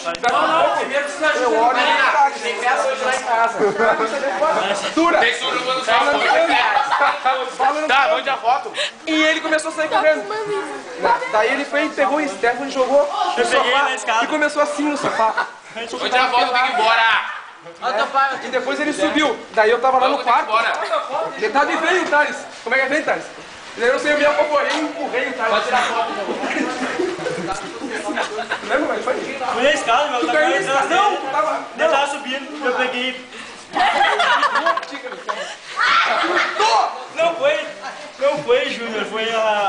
Não, primeiro precisa ajudar. Eu olho e tem peça hoje lá em casa. Dura! Tem suruba no salão. Tá, mande a foto. E ele começou a sair correndo. Daí ele foi, pegou o Stefano e jogou no sofá e começou assim no sofá. Mande a foto, tem que ir embora. E depois ele subiu. Daí eu tava lá no quarto. Metade veio, Thales. Como é que vem, Thales? Daí eu sei o meu favorito e empurrei o Thales. Pode tirar foto, lembra, mas foi? Fui na escada, meu. Tu caiu na escada? Não, tu tava... Eu tava subindo, eu peguei... Não foi, Júnior, foi a...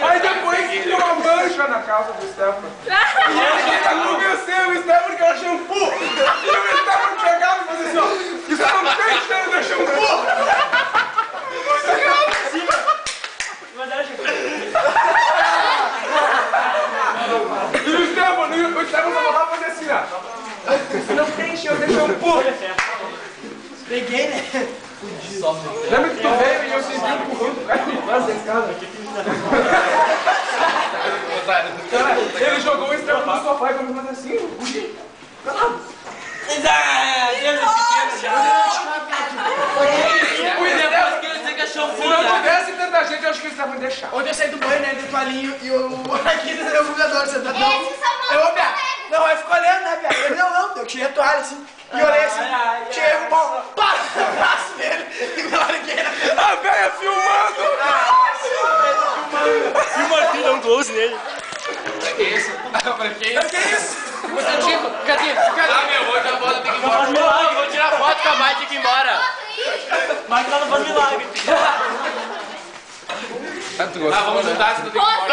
Aí depois tinha uma mancha na calça do Stefano. E ele enlouqueceu o Stefano que era shampoo. E o Stefano pegava e fazia assim, ó. Isso não tem cheiro de shampoo. Mas era shampoo. E o Stefano só falava fazer assim, ó. Não tem cheiro de shampoo. Peguei, né? Lembra que tu veio e eu te vi empurrando o cara embaixo da escada? Ele jogou o Stefano no sofá e começou a fazer assim, calado. Se não tivesse tanta gente, eu acho que o Stefano ia deixar. Ontem eu saí do banho, né, de toalhinho, e o aqui no meu computador sentadão. Eu, Bia, não, aí ficou olhando, né, Bia? Eu, não, eu tirei a toalha assim, e olhei assim, tirei o pau, pá, no braço dele, e me larguei na frente. A velha filmando! E o Martim deu um close nele. Que isso? Que isso? Cadê? Ah, meu, hoje a bola tem que ir embora. Vou tirar foto com a Mike tem que ir embora. Mas lá não faz milagre. Tá, vamos juntar, senão tem que ir embora.